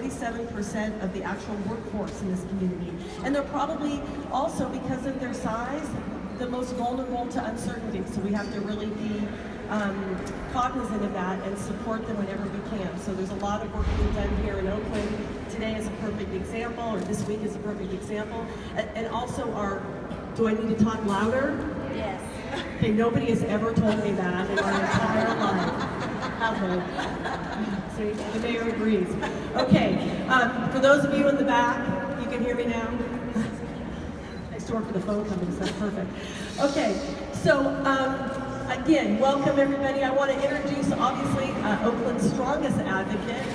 47% of the actual workforce in this community. And they're probably also, because of their size, the most vulnerable to uncertainty. So we have to really be cognizant of that and support them whenever we can. So there's a lot of work being done here in Oakland. Today is a perfect example, or this week is a perfect example. And also do I need to talk louder? Yes. Okay, nobody has ever told me that in my entire life. See, the mayor agrees. Okay, for those of you in the back, you can hear me now? Next door for the phone company, so that's perfect. Okay, so again, welcome everybody. I want to introduce, obviously, Oakland's strongest advocate,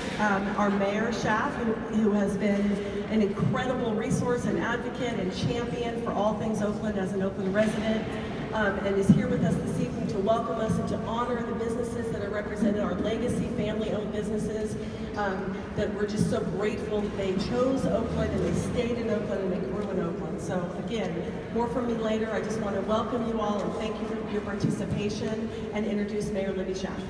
our Mayor Schaaf, who has been an incredible resource and advocate and champion for all things Oakland as an Oakland resident, and is here with us this evening to welcome us and to honor the businesses that are represented, our legacy family-owned businesses, that we're just so grateful they chose Oakland and they stayed in Oakland and they grew in Oakland. So again, more from me later. I just want to welcome you all and thank you for your participation and introduce Mayor Libby Schaaf.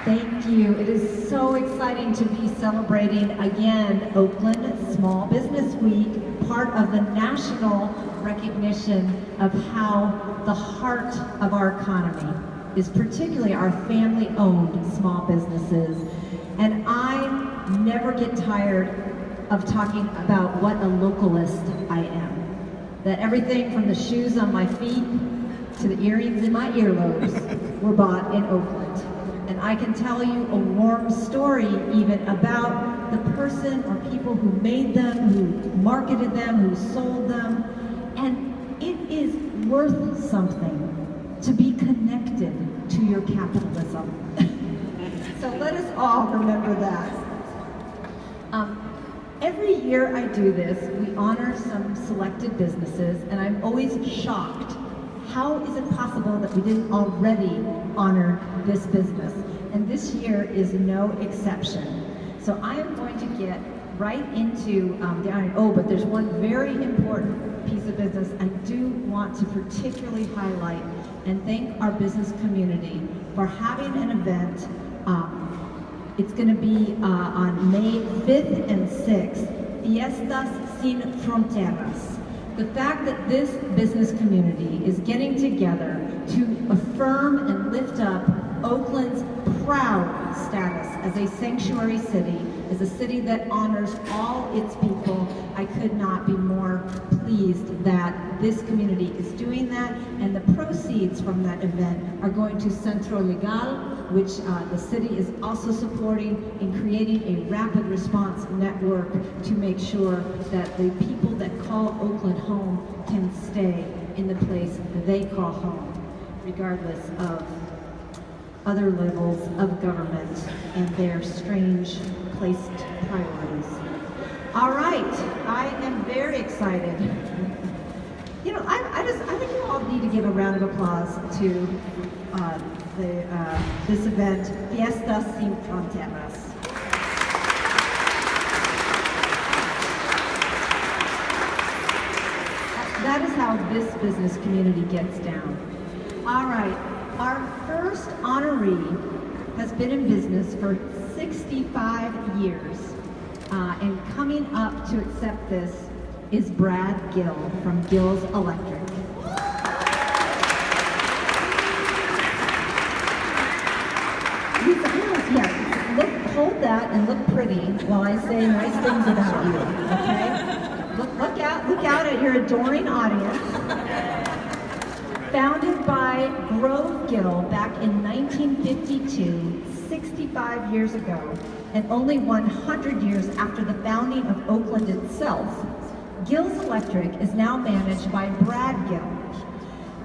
Thank you. It is so exciting to be celebrating again Oakland Small Business Week, part of the national recognition of how the heart of our economy is particularly our family-owned small businesses. And I never get tired of talking about what a localist I am. That everything from the shoes on my feet to the earrings in my earlobes were bought in Oakland. And I can tell you a warm story even about the person or people who made them, who marketed them, who sold them. And it is worth something to be connected to your capitalism. So let us all remember that. Every year I do this, we honor some selected businesses, and I'm always shocked. How is it possible that we didn't already honor this business? And this year is no exception. So I am going to get right into the honoring. Oh, but there's one very important piece of business I do want to particularly highlight and thank our business community for having an event. It's going to be on May 5th and 6th, Fiestas Sin Fronteras. The fact that this business community is getting together to affirm and lift up Oakland's proud status as a sanctuary city, as a city that honors all its people, I could not be more pleased that this community is doing that, and the proceeds from that event are going to Centro Legal, which the city is also supporting in creating a rapid response network to make sure that the people that call Oakland home can stay in the place that they call home, regardless of other levels of government and their strange placed priorities. All right, I am very excited. You know, I think you all need to give a round of applause to this event, Fiestas Sin Fronteras. That is how this business community gets down. All right, our first honoree has been in business for 65 years, and coming up to accept this is Brad Gill from Gill's Electric. Hold that and look pretty while I say nice things about you, okay? Look out at your adoring audience. Founded by Grove Gill back in 1952, 65 years ago, and only 100 years after the founding of Oakland itself, Gill's Electric is now managed by Brad Gill,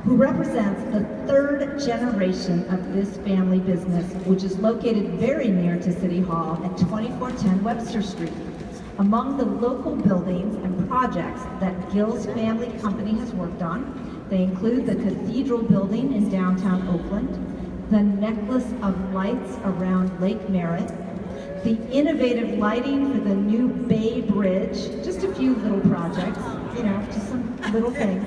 who represents the third generation of this family business, which is located very near to City Hall at 2410 Webster Street. Among the local buildings and projects that Gill's family company has worked on, they include the Cathedral Building in downtown Oakland, the Necklace of Lights around Lake Merritt, the innovative lighting for the new Bay Bridge, just a few little projects, you know, just some little things.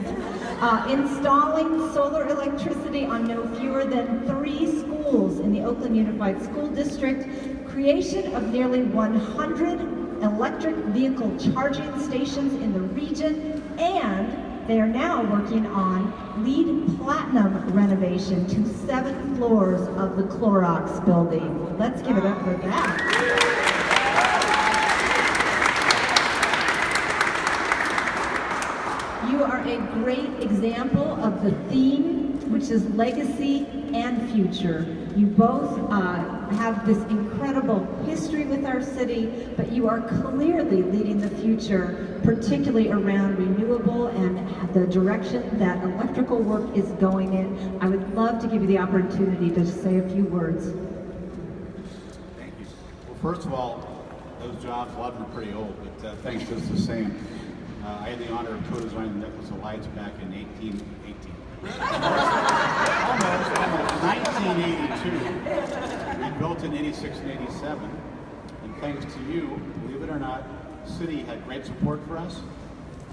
installing solar electricity on no fewer than 3 schools in the Oakland Unified School District, creation of nearly 100 electric vehicle charging stations in the region, and they are now working on LEED Platinum renovation to 7 floors of the Clorox building. Let's give it up for that. You are a great example of the theme, which is legacy and future. You both have this incredible history with our city, but you are clearly leading the future, particularly around renewable and the direction that electrical work is going in. I would love to give you the opportunity to say a few words. Thank you. Well, first of all, those jobs, a lot of them are pretty old, but thanks just the same. I had the honor of co-designing the Necklace of Lights back in 1818. almost 1982. We built in 86 and 87, and thanks to you, believe it or not, the city had great support for us,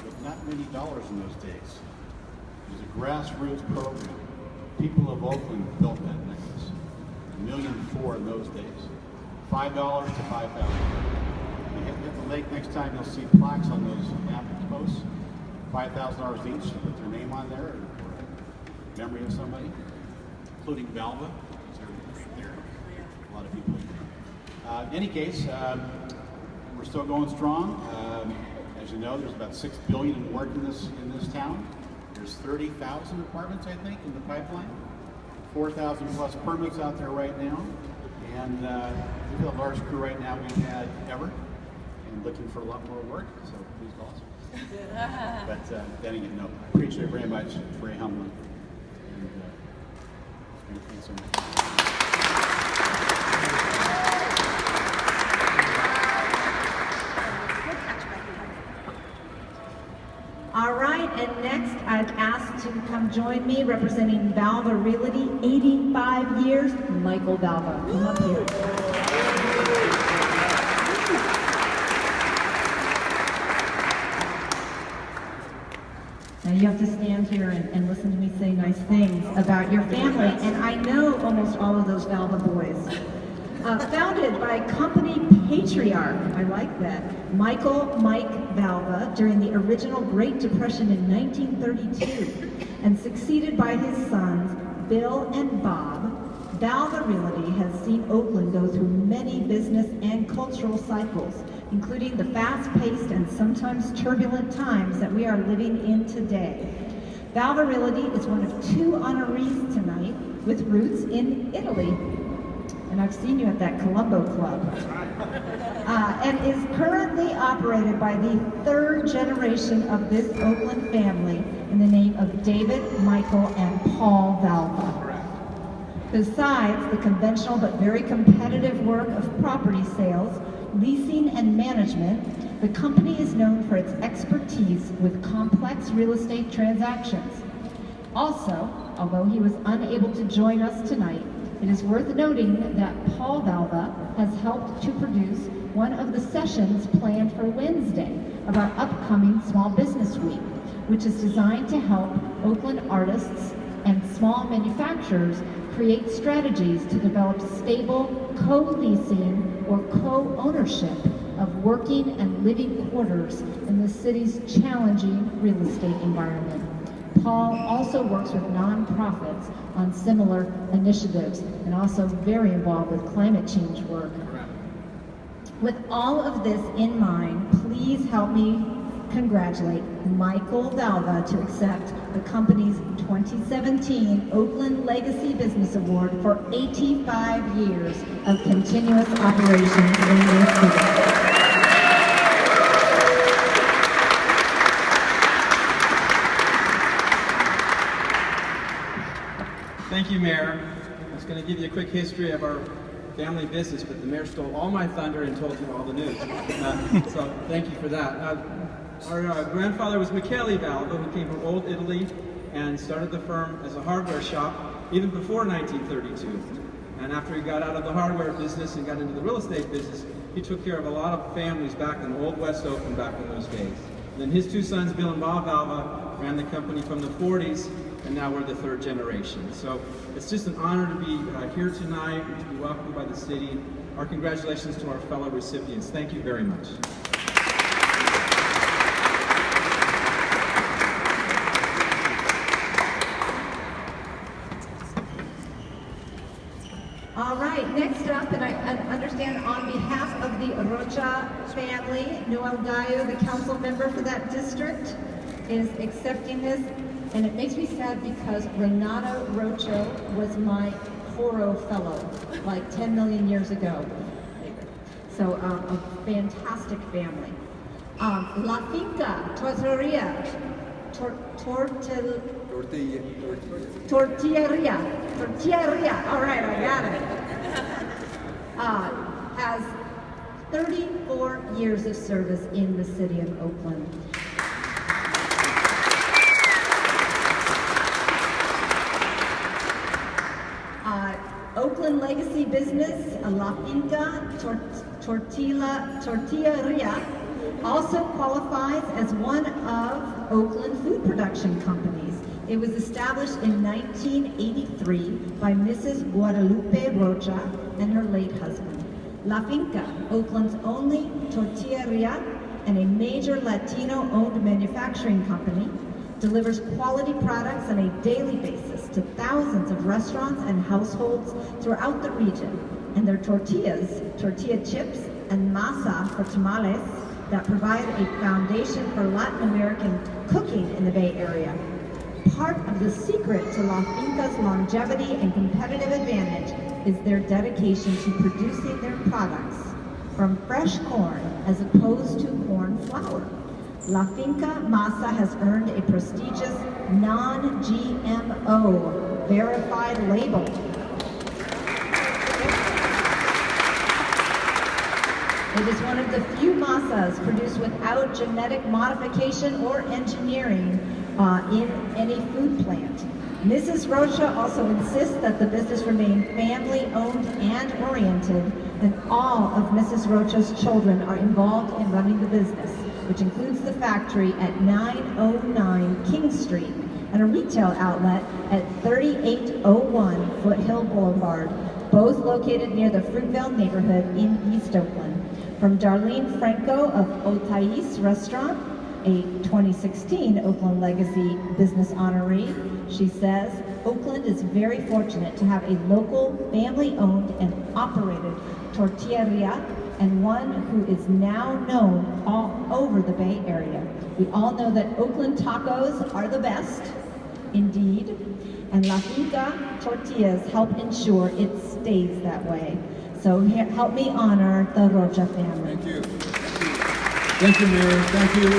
but not many dollars in those days. It was a grassroots program. People of Oakland built that necklace. $1.4 million in those days. $5 to $5,000. You hit the lake next time, you'll see plaques on those napkin posts. $5,000 each, put their name on there, or a memory of somebody, including Valva. Right there. A lot of people. In any case, we're still going strong. As you know, there's about $6 billion in work in this town. There's 30,000 apartments, I think, in the pipeline. 4,000 plus permits out there right now. And we've got a large crew right now we've had ever. And looking for a lot more work, so please call us. But then again, no, I appreciate it very much. It's very humbling. And thanks so much. All right, and next I've asked to come join me representing Valva Realty, 85 years, Michael Valva. Come up here. Now you have to stand here and listen to me say nice things about your family, and I know almost all of those Valva boys. Founded by company patriarch, I like that, Michael Mike Valva during the original Great Depression in 1932, and succeeded by his sons, Bill and Bob, Valva Realty has seen Oakland go through many business and cultural cycles, including the fast-paced and sometimes turbulent times that we are living in today. Valva Realty is one of 2 honorees tonight with roots in Italy. And I've seen you at that Colombo Club. And is currently operated by the 3rd generation of this Oakland family in the name of David, Michael, and Paul Valva. Besides the conventional but very competitive work of property sales, leasing, and management, the company is known for its expertise with complex real estate transactions. Also, although he was unable to join us tonight, it is worth noting that Paul Valva has helped to produce one of the sessions planned for Wednesday of our upcoming Small Business Week, which is designed to help Oakland artists and small manufacturers create strategies to develop stable co-leasing or co-ownership of working and living quarters in the city's challenging real estate environment. Paul also works with nonprofits on similar initiatives and also very involved with climate change work. With all of this in mind, please help me congratulate Michael Valva to accept the company's 2017 Oakland Legacy Business Award for 85 years of continuous operations in this city. Thank you, Mayor. I was going to give you a quick history of our family business, but the mayor stole all my thunder and told you all the news. So thank you for that. Our grandfather was Michele Valva, who came from Old Italy and started the firm as a hardware shop even before 1932. And after he got out of the hardware business and got into the real estate business, he took care of a lot of families back in Old West Oakland back in those days. Then his two sons, Bill and Bob Valva, ran the company from the 40s, and now we're the third generation. So it's just an honor to be here tonight and to be welcomed by the city. Our congratulations to our fellow recipients. Thank you very much. All right, next up, and I understand on behalf of the Rocha family, Noel Gallo, the council member for that district, is accepting this. And it makes me sad because Renato Rocha was my Toro fellow, like 10 million years ago. So a fantastic family. La Finca Tortilleria, Tortilleria, all right, I got it. Has 34 years of service in the city of Oakland. Oakland Legacy Business, La Finca Tortilleria, also qualifies as one of Oakland food production companies. It was established in 1983 by Mrs. Guadalupe Rocha and her late husband. La Finca, Oakland's only tortilleria and a major Latino-owned manufacturing company, delivers quality products on a daily basis to thousands of restaurants and households throughout the region. And their tortillas, tortilla chips, and masa for tamales that provide a foundation for Latin American cooking in the Bay Area. Part of the secret to La Finca's longevity and competitive advantage is their dedication to producing their products from fresh corn as opposed to corn flour. La Finca Masa has earned a prestigious non-GMO verified label. It is one of the few masas produced without genetic modification or engineering in any food plant. Mrs. Rocha also insists that the business remain family-owned and oriented, and all of Mrs. Rocha's children are involved in running the business, which includes the factory at 909 King Street and a retail outlet at 3801 Foothill Boulevard, both located near the Fruitvale neighborhood in East Oakland. From Darlene Franco of Otais Restaurant, a 2016 Oakland Legacy Business honoree, she says, Oakland is very fortunate to have a local, family-owned and operated tortilleria, and one who is now known all over the Bay Area. We all know that Oakland tacos are the best, indeed, and La Finca tortillas help ensure it stays that way. So help me honor the Rocha family. Thank you. Thank you, Mayor. Thank you.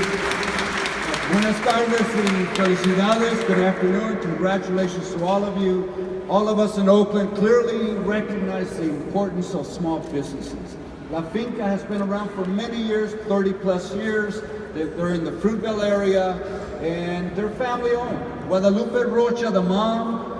Buenas tardes y felicidades. Good afternoon. Congratulations to all of you. All of us in Oakland clearly recognize the importance of small businesses. La Finca has been around for many years, 30 plus years. They're in the Fruitvale area, and they're family owned. Guadalupe Rocha, the mom,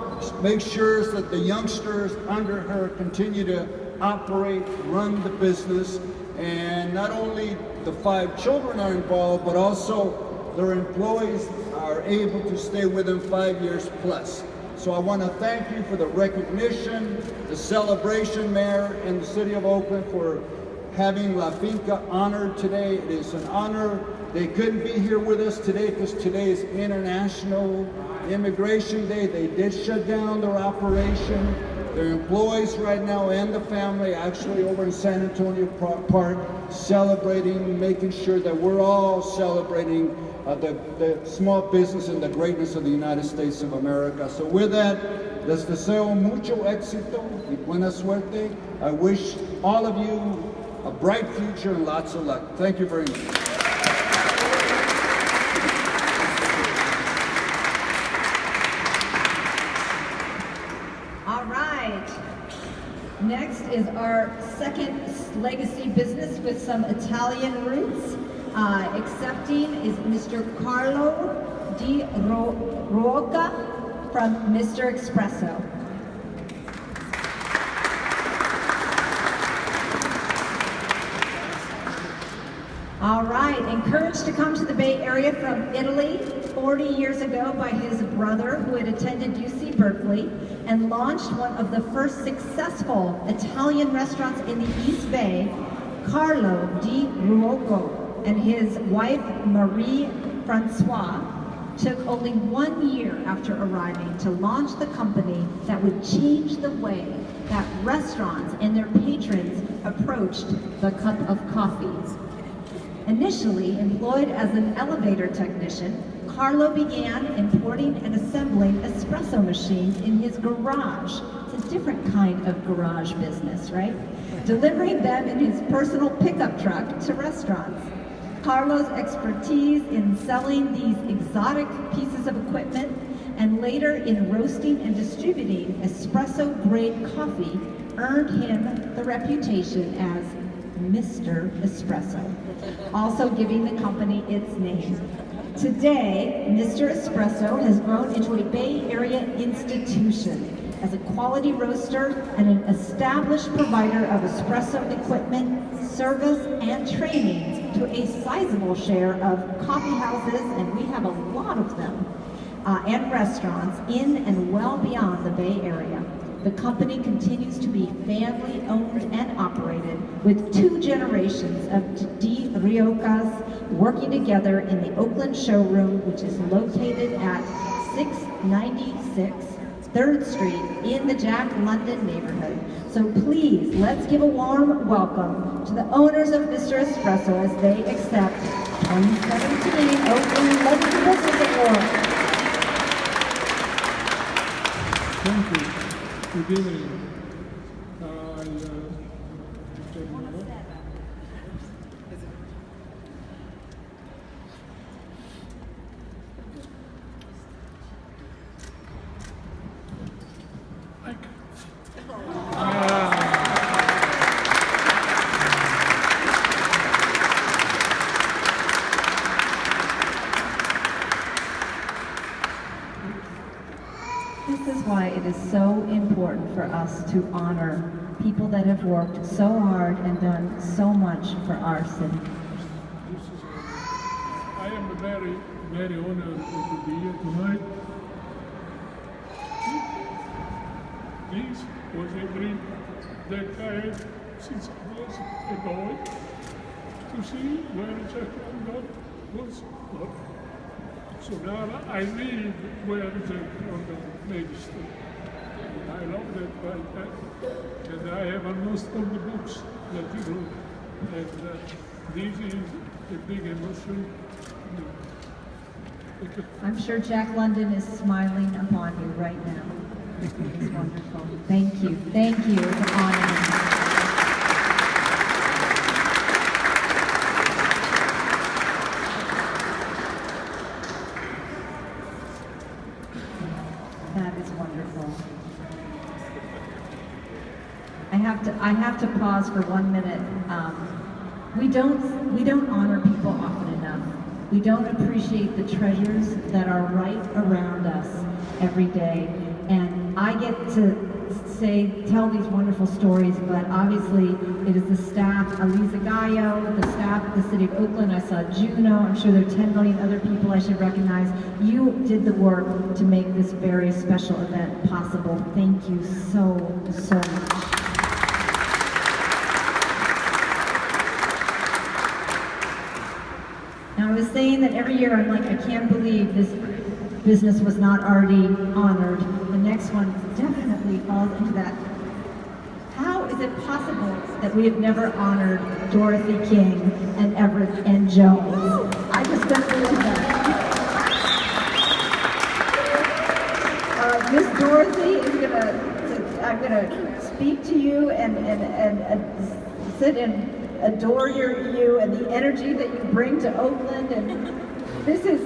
makes sure that the youngsters under her continue to operate, run the business, and not only the 5 children are involved, but also their employees are able to stay with them 5 years plus. So I want to thank you for the recognition, the celebration, Mayor, and the City of Oakland for having La Finca honored today. It is an honor. They couldn't be here with us today because today is International Immigration Day. They did shut down their operation. Their employees right now and the family actually over in San Antonio Park celebrating, making sure that we're all celebrating the small business and the greatness of the United States of America. So with that, les deseo mucho éxito y buena suerte. I wish all of you a bright future and lots of luck. Thank you very much. Next is our second legacy business with some Italian roots. Accepting is Mr. Carlo Di Rocca from Mr. Espresso. All right, encouraged to come to the Bay Area from Italy 40 years ago by his brother who had attended UC Berkeley and launched one of the first successful Italian restaurants in the East Bay, Carlo Di Ruoco and his wife Marie Francois took only 1 year after arriving to launch the company that would change the way that restaurants and their patrons approached the cup of coffee. Initially employed as an elevator technician, Carlo began importing and assembling espresso machines in his garage. It's a different kind of garage business, right? Delivering them in his personal pickup truck to restaurants. Carlo's expertise in selling these exotic pieces of equipment and later in roasting and distributing espresso-grade coffee earned him the reputation as Mr. Espresso, also giving the company its name. Today, Mr. Espresso has grown into a Bay Area institution as a quality roaster and an established provider of espresso equipment, service, and training to a sizable share of coffee houses, and we have a lot of them, and restaurants in and well beyond the Bay Area. The company continues to be family-owned and operated with 2 generations of Di Riocas working together in the Oakland showroom, which is located at 696 3rd Street in the Jack London neighborhood. So please, let's give a warm welcome to the owners of Mr. Espresso as they accept 2017 Oakland Legacy Business Award. Thank you. Good evening. This is why it is so important for us to honor people that have worked so hard and done so much for our city. I am very, very honored to be here tonight. This was a dream that I had since I was a boy to see where Jack London was born. So now I live where Jack London lives. I love that right, and I have almost all the books that he wrote, and this is a big emotion. I'm sure Jack London is smiling upon you right now. It's wonderful. Thank you. Thank you. It's an honor. That is wonderful. I have to pause for 1 minute. We don't honor people often enough. We don't appreciate the treasures that are right around us every day. And I get to tell these wonderful stories, but obviously it is the staff, Aliza Gallo, the staff of the City of Oakland. I saw Juno. I'm sure there are 10 million other people I should recognize. You did the work to make this very special event possible. Thank you so, so much. Now, I was saying that every year I'm like, I can't believe this business was not already honored. The next one definitely falls into that. How is it possible that we have never honored Dorothy King and Everett and Jones? I just don't believe that. Miss Dorothy is I'm gonna speak to you and sit and adore you and the energy that you bring to Oakland. And this is,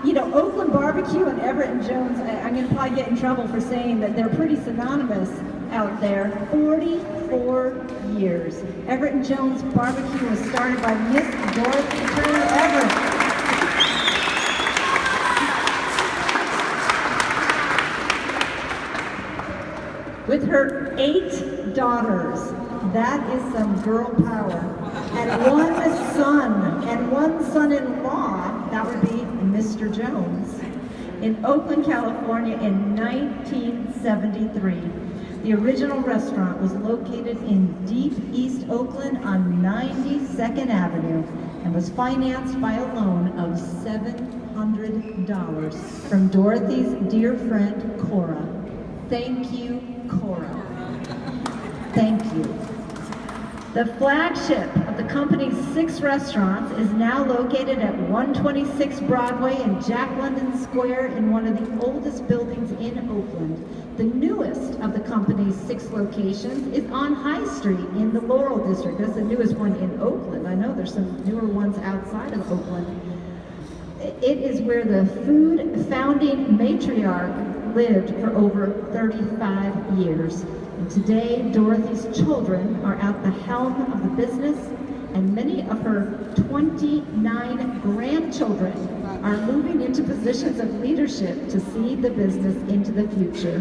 you know, Oakland Barbecue and Everett and Jones, I'm going to probably get in trouble for saying that they're pretty synonymous out there. 44 years. Everett and Jones Barbecue was started by Miss Dorothy Turner Everett. With her 8 daughters. that is some girl power. And one son-in-law, that would be Mr. Jones. In Oakland, California in 1973. The original restaurant was located in deep East Oakland on 92nd Avenue and was financed by a loan of $700 from Dorothy's dear friend, Cora. Thank you, Cora. Thank you. The flagship of the company's 6 restaurants is now located at 126 Broadway and Jack London Square in one of the oldest buildings in Oakland. The newest of the company's 6 locations is on High Street in the Laurel District. That's the newest one in Oakland. I know there's some newer ones outside of Oakland. It is where the food founding matriarch lived for over 35 years. And today, Dorothy's children are at the helm of the business, and many of her 29 grandchildren are moving into positions of leadership to see the business into the future.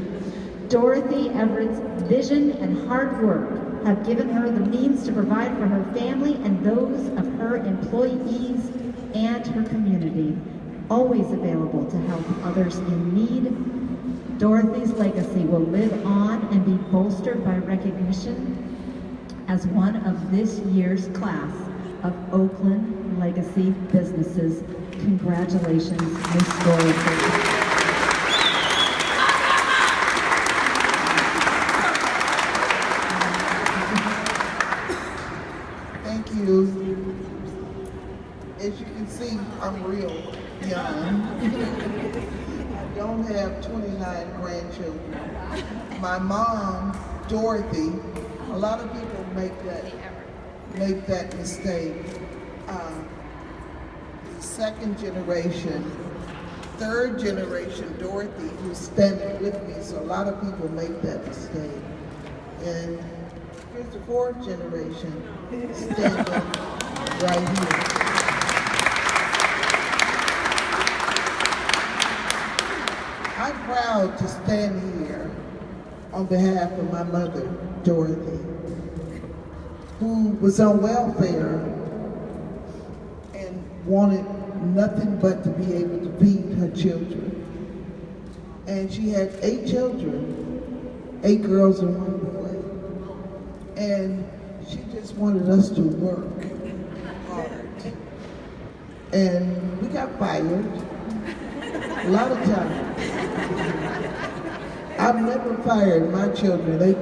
Dorothy Everett's vision and hard work have given her the means to provide for her family and those of her employees and her community, always available to help others in need. Dorothy's legacy will live on and be bolstered by recognition as one of this year's class of Oakland Legacy Businesses. Congratulations, Ms. Dorothy. Thank you. As you can see, I'm real young. I don't have 29 grandchildren. My mom, Dorothy, a lot of people make that mistake. Second generation, third generation Dorothy, who's standing with me, so a lot of people make that mistake. And here's the fourth generation standing right here. I'm proud to stand here on behalf of my mother, Dorothy, who was on welfare and wanted nothing but to be able to feed her children. And she had 8 children, 8 girls and 1 boy. And she just wanted us to work hard. And we got fired a lot of times. I've never fired my children. They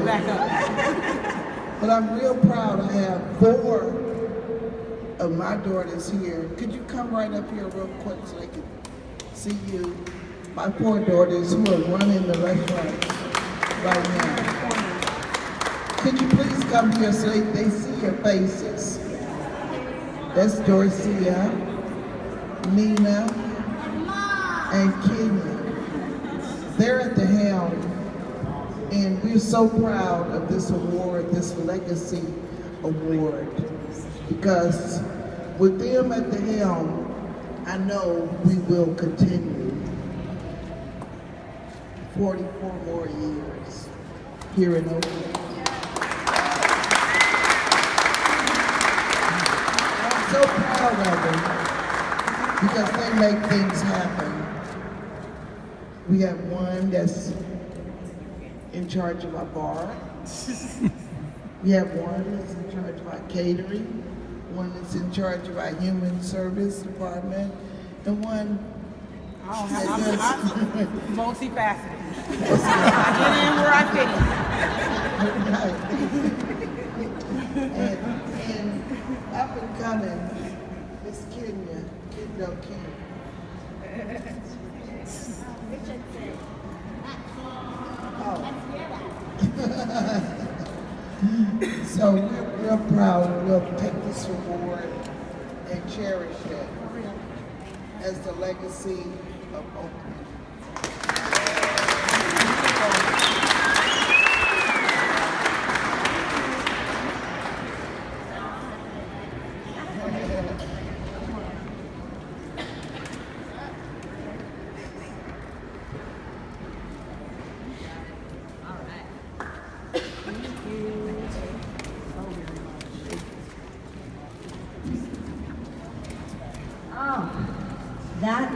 back up. But I'm real proud. I have 4 of my daughters here. Could you come right up here real quick so they can see you? My 4 daughters who are running the restaurant right now. Could you please come here so they see your faces? That's Dorothea, Nina, and Kenya. They're at the helm, and we're so proud of this award, this Legacy Award, because with them at the helm, I know we will continue 44 more years here in Oakland. I'm so proud of them because they make things happen. We have one that's in charge of our bar. We have one that's in charge of our catering, one that's in charge of our human service department, and one I'm multifaceted. I get in where I fit in. and up and coming, Miss Kenya, So we're real proud. We'll take this award and cherish it as the legacy of Oakland.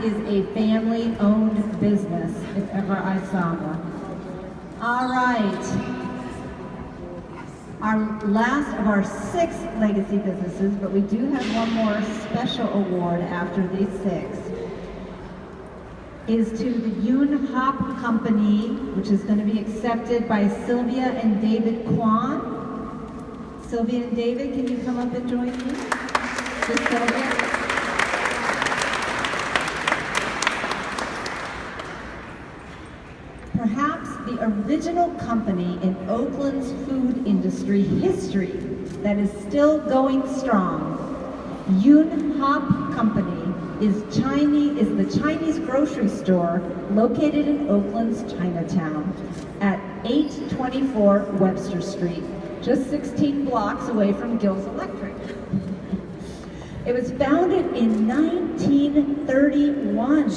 is a family-owned business, if ever I saw one. All right. Our last of our 6 legacy businesses, but we do have one more special award after these 6, is to the Yoon Hop Company, which is going to be accepted by Sylvia and David Kwan. Sylvia and David, can you come up and join me? Just Sylvia. Perhaps the original company in Oakland's food industry history that is still going strong. Yoon Hop Company is the Chinese grocery store located in Oakland's Chinatown at 824 Webster Street, just 16 blocks away from Gill's Electric. It was founded in 1931.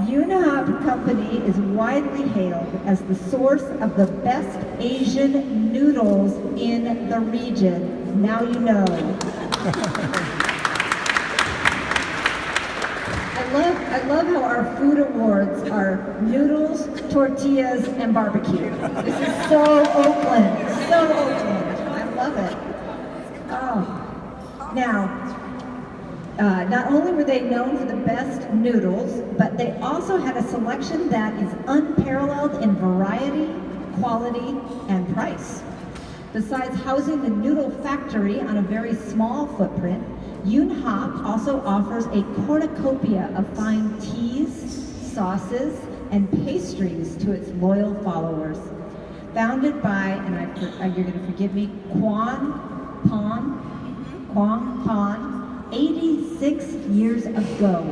Yoon Hop Company is widely hailed as the source of the best Asian noodles in the region. Now you know. I love how our food awards are noodles, tortillas, and barbecue. This is so Oakland, so Oakland. I love it. Oh, now, not only were they known for the best noodles, but they also had a selection that is unparalleled in variety, quality, and price. Besides housing the noodle factory on a very small footprint, Yoon Hop also offers a cornucopia of fine teas, sauces, and pastries to its loyal followers. Founded by, and you're going to forgive me, Kwang Pon, 86 years ago.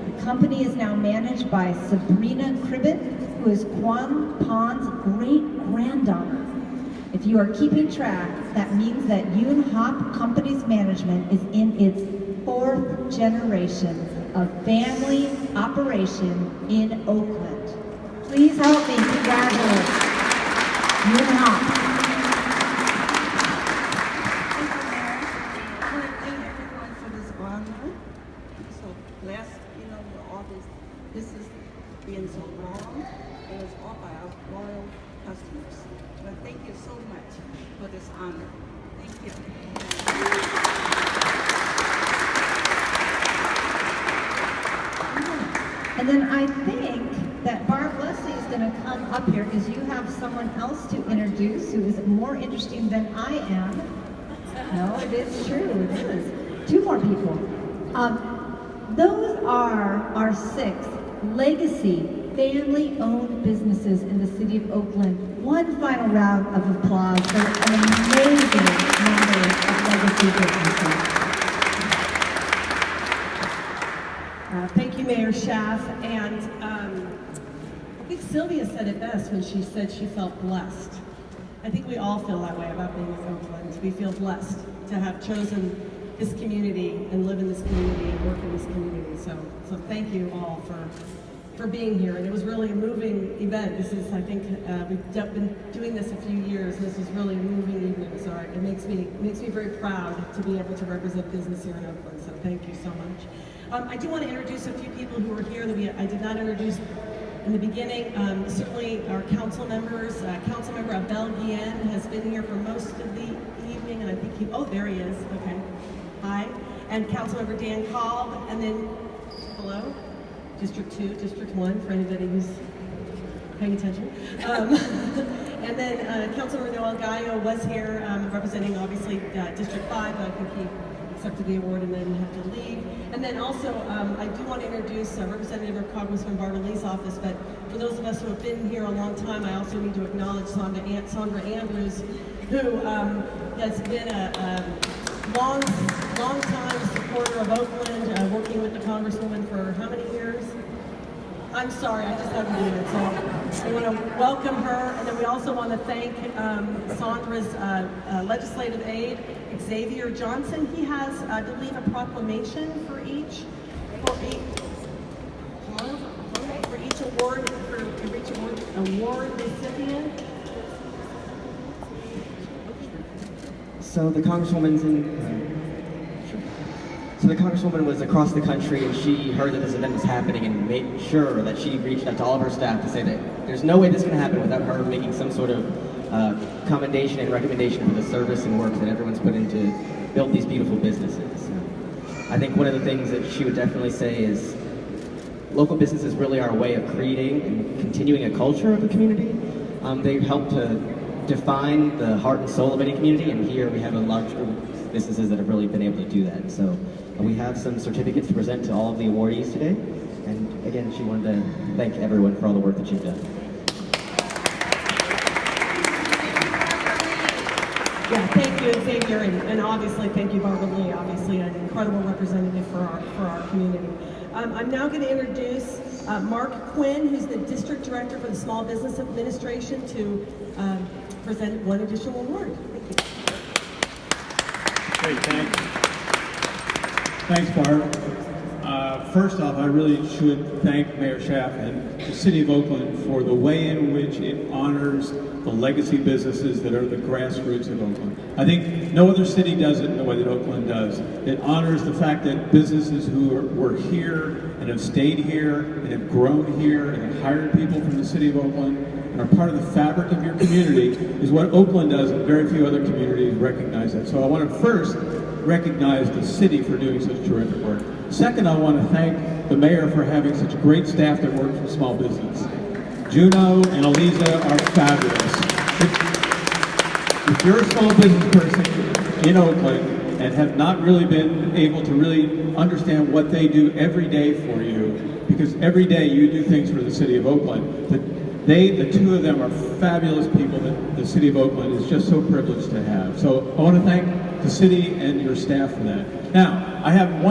The company is now managed by Sabrina Cribbett, who is Kwang Pon's great-granddaughter. If you are keeping track, that means that Yoon Hop Company's management is in its 4th generation of family operation in Oakland. Please help me congratulate Yoon Hop. I want to thank everyone for this honor. I'm so blessed, with all this is being so long, and it's all by our loyal customers. But thank you so much for this honor. Thank you. And then I think that Barb Leslie is going to come up here because you have someone else to introduce who is more interesting than I am. No, it is true, it is. 2 more people. Those are our 6 legacy family-owned businesses in the city of Oakland. One final round of applause for an amazing number of legacy businesses. Thank you, Mayor Schaaf. And I think Sylvia said it best when she said she felt blessed. I think we all feel that way about being in Oakland. We feel blessed to have chosen this community and live in this community and work in this community. So thank you all for being here. And it was really a moving event. This is, I think, we've been doing this a few years. This is really a moving evening. So it makes me very proud to be able to represent business here in Oakland. So thank you so much. I do want to introduce a few people who are here that I did not introduce in the beginning. Certainly our council members. Councilmember Abel Guillen has been here for most of the evening, and I think oh, there he is. Okay. Hi. And Councilmember Dan Cobb, and then, hello? District 2, District 1, for anybody who's paying attention. And then Councilmember Noel Gallo was here representing, obviously, District 5, but I think he accepted the award and then had to leave. And then also, I do want to introduce Representative of Congressman Valva Realty's office, but for those of us who have been here a long time, I also need to acknowledge Sandra Andrews, who has been a long-time supporter of Oakland, working with the Congresswoman for how many years? I'm sorry, I just haven't been it. So I want to welcome her, and then we also want to thank Sandra's legislative aide, Xavier Johnson. He has, I believe, a proclamation for each award recipient. So the Congresswoman's in. So the Congresswoman was across the country, and she heard that this event was happening and made sure that she reached out to all of her staff to say that there's no way this can happen without her making some sort of commendation and recommendation for the service and work that everyone's put in to build these beautiful businesses. I think one of the things that she would definitely say is local businesses really are a way of creating and continuing a culture of a community. They help to define the heart and soul of any community, and here we have a large group of businesses that have really been able to do that. So we have some certificates to present to all of the awardees today, and again, she wanted to thank everyone for all the work that you've done. Yeah, thank you, Xavier, and obviously thank you, Barbara Lee, obviously an incredible representative for our community. I'm now going to introduce Mark Quinn, who's the District Director for the Small Business Administration, to present one additional award. Thank you. Great, thanks. Thanks, Barb. First off, I really should thank Mayor Schaaf and the City of Oakland for the way in which it honors the legacy businesses that are the grassroots of Oakland. I think no other city does it in the way that Oakland does. It honors the fact that businesses who were here and have stayed here and have grown here and have hired people from the City of Oakland and are part of the fabric of your community is what Oakland does, and very few other communities recognize that. So I want to first recognize the city for doing such terrific work. Second, I want to thank the mayor for having such great staff that work for small business. Juno and Eliza are fabulous. If you're a small business person in Oakland and have not really been able to really understand what they do every day for you, because every day you do things for the City of Oakland, the two of them are fabulous people that the City of Oakland is just so privileged to have. So I want to thank the city and your staff for that. Now, I have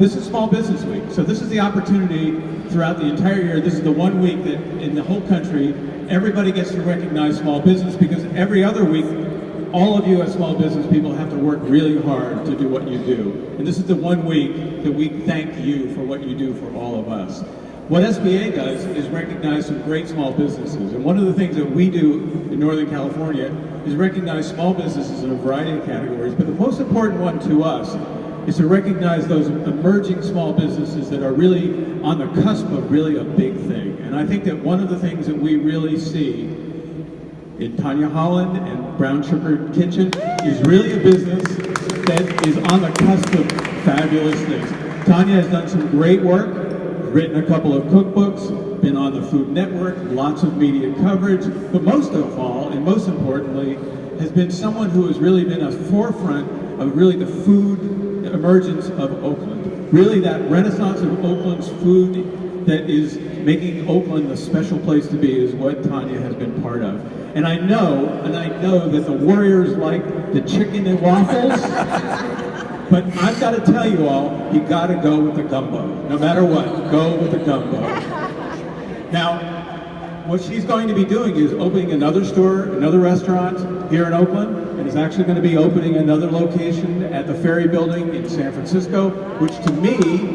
this is Small Business Week, so this is the opportunity throughout the entire year. This is the one week that in the whole country, everybody gets to recognize small business, because every other week, all of you as small business people have to work really hard to do what you do. And this is the one week that we thank you for what you do for all of us. What SBA does is recognize some great small businesses. And one of the things that we do in Northern California is recognize small businesses in a variety of categories. But the most important one to us is to recognize those emerging small businesses that are really on the cusp of really a big thing. And I think that one of the things that we really see in Tanya Holland and Brown Sugar Kitchen is really a business that is on the cusp of fabulous things. Tanya has done some great work, written a couple of cookbooks, been on the Food Network, lots of media coverage, but most of all, and most importantly, has been someone who has really been a forefront of really the food emergence of Oakland. Really that renaissance of Oakland's food that is making Oakland a special place to be is what Tanya has been part of. And I know that the Warriors like the chicken and waffles, but I've got to tell you all, you got to go with the gumbo. No matter what, go with the gumbo. Now, what she's going to be doing is opening another store, another restaurant here in Oakland, and is actually going to be opening another location at the Ferry Building in San Francisco, which to me,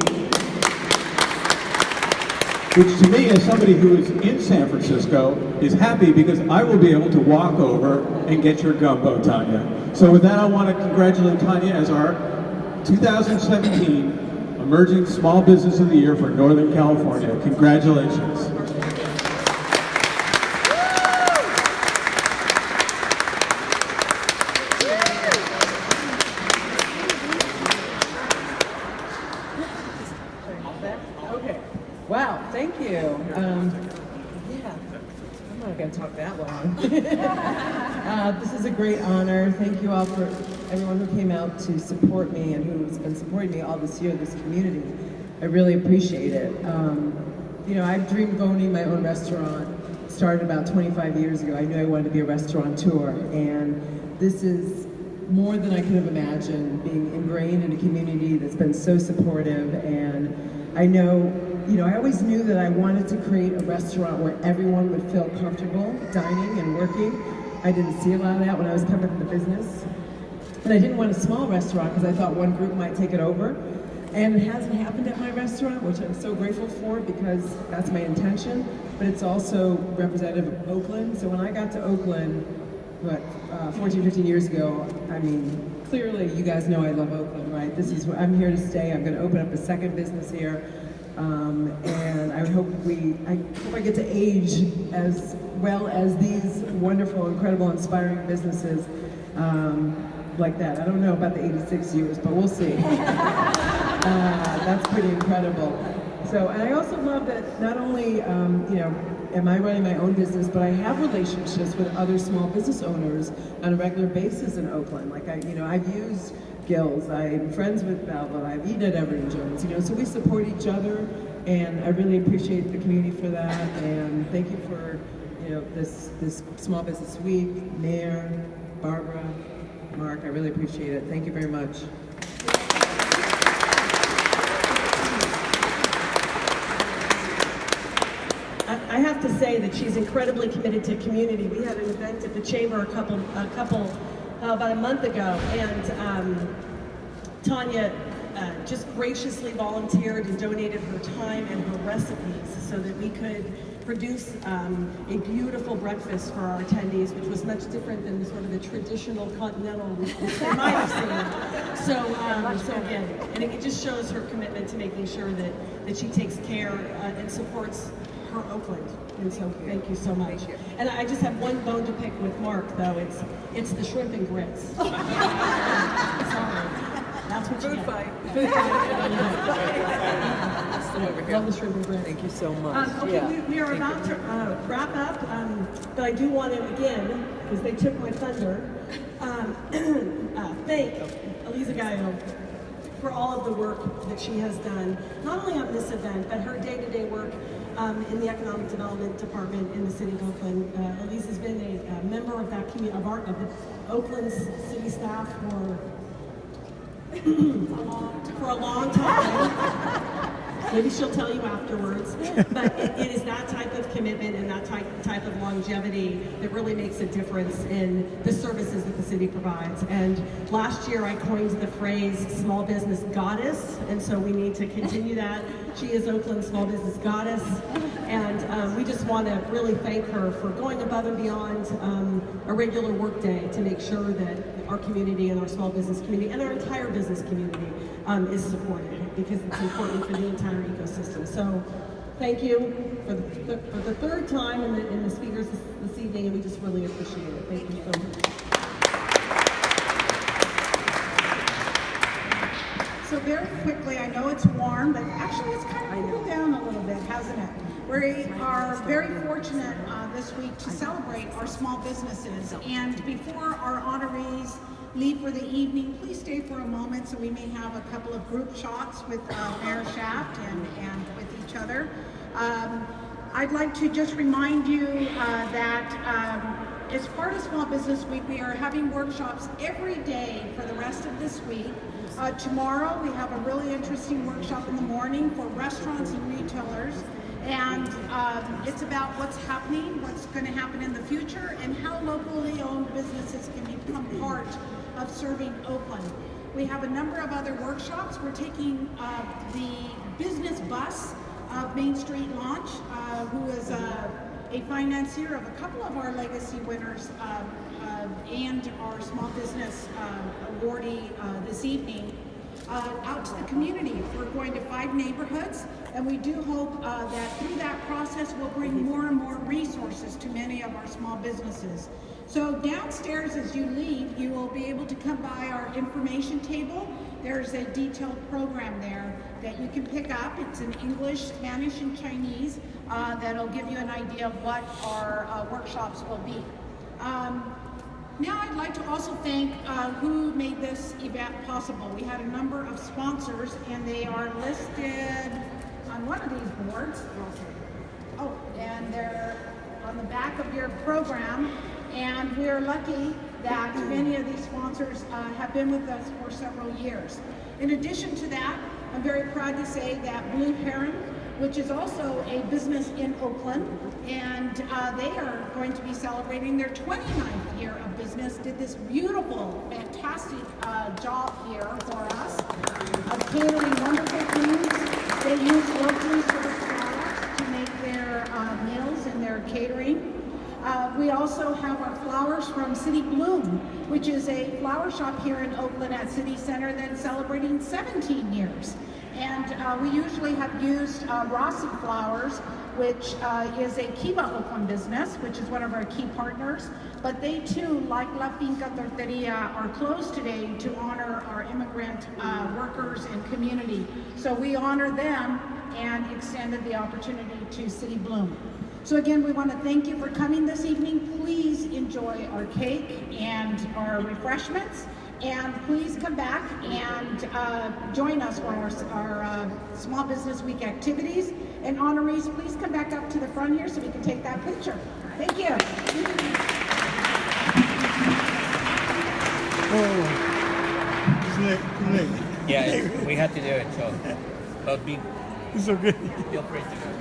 as somebody who is in San Francisco, is happy because I will be able to walk over and get your gumbo, Tanya. So with that, I want to congratulate Tanya as our 2017 Emerging Small Business of the Year for Northern California. Congratulations. Okay. Wow, thank you. Yeah, I'm not going to talk that long. This is a great honor. Thank you all for everyone who came out to support me and who's been supporting me all this year, this community. I really appreciate it. You know, I've dreamed of owning my own restaurant. Started about 25 years ago. I knew I wanted to be a restaurateur, and this is more than I could have imagined, being ingrained in a community that's been so supportive. And I know, you know, I always knew that I wanted to create a restaurant where everyone would feel comfortable dining and working. I didn't see a lot of that when I was coming into the business. And I didn't want a small restaurant because I thought one group might take it over. And it hasn't happened at my restaurant, which I'm so grateful for because that's my intention. But it's also representative of Oakland. So when I got to Oakland, 14, 15 years ago, I mean, clearly you guys know I love Oakland, right? This is, I'm here to stay. I'm going to open up a second business here. And I hope I get to age as well as these wonderful, incredible, inspiring businesses like that. I don't know about the 86 years, but we'll see. That's pretty incredible. So, and I also love that not only, you know, am I running my own business, but I have relationships with other small business owners on a regular basis in Oakland. Like I've used Gill's, I'm friends with Valva, I've eaten at Everett and Jones, you know, so we support each other, and I really appreciate the community for that, and thank you for, you know, this Small Business Week, Mayor, Barbara, Mark, I really appreciate it. Thank you very much. I have to say that she's incredibly committed to community. We had an event at the Chamber about a month ago, and Tanya just graciously volunteered and donated her time and her recipes so that we could produce a beautiful breakfast for our attendees, which was much different than sort of the traditional continental which they might have seen. So again, and it just shows her commitment to making sure that she takes care and supports her Oakland. And so thank you so much. And I just have one bone to pick with Mark, though. It's the shrimp and grits. Sorry. That's what you get. Food fight. Love the shrimp and grits. Thank you so much. Okay, we are about to wrap up, but I do want to, again, because they took my thunder, thank Eliza Gallo for all of the work that she has done, not only on this event, but her day-to-day work in the Economic Development Department in the City of Oakland. Elise has been a member of that community, of the Oakland's city staff for a long time. Maybe she'll tell you afterwards. But it is that type of commitment and that type of longevity that really makes a difference in the services that the city provides. And last year I coined the phrase small business goddess, and so we need to continue that. She is Oakland's small business goddess, and we just want to really thank her for going above and beyond a regular work day to make sure that our community and our small business community and our entire business community is supported, because it's important for the entire ecosystem. So thank you for the third time in the speakers this evening, and we just really appreciate it. Thank you so much. So very quickly, I know it's warm, but actually it's kind of cooled down a little bit, hasn't it? We are very fortunate this week to celebrate our small businesses. And before our honorees leave for the evening, please stay for a moment so we may have a couple of group shots with Mayor Schaaf and with each other. I'd like to just remind you that as part of Small Business Week, we are having workshops every day for the rest of this week. Tomorrow we have a really interesting workshop in the morning for restaurants and retailers, and it's about what's happening, what's going to happen in the future, and how locally owned businesses can become part of serving Oakland. We have a number of other workshops. We're taking the business bus of Main Street Launch, who is a financier of a couple of our legacy winners and our small business awardee this evening, out to the community. We're going to 5 neighborhoods, and we do hope that through that process we'll bring more and more resources to many of our small businesses. So downstairs as you leave, you will be able to come by our information table. There's a detailed program there that you can pick up. It's in English, Spanish, and Chinese that'll give you an idea of what our workshops will be. Now I'd like to also thank who made this event possible. We had a number of sponsors, and they are listed on one of these boards. Oh, and they're on the back of your program. And we're lucky that many of these sponsors have been with us for several years. In addition to that, I'm very proud to say that Blue Heron, which is also a business in Oakland, and they are going to be celebrating their 29th year of business, did this beautiful, fantastic job here for us of catering wonderful foods. They use locally sourced products to make their meals and their catering. We also have our flowers from City Bloom, which is a flower shop here in Oakland at City Center that's celebrating 17 years. And we usually have used Rossi Flowers, which is a Kiva Oakland business, which is one of our key partners. But they too, like La Finca Tortilleria, are closed today to honor our immigrant workers and community. So we honor them and extended the opportunity to City Bloom. So again, we want to thank you for coming this evening. Please enjoy our cake and our refreshments. And please come back and join us for our Small Business Week activities. And honorees, please come back up to the front here so we can take that picture. Thank you. Yeah, we had to do it, so. But be, It's okay. feel free to go.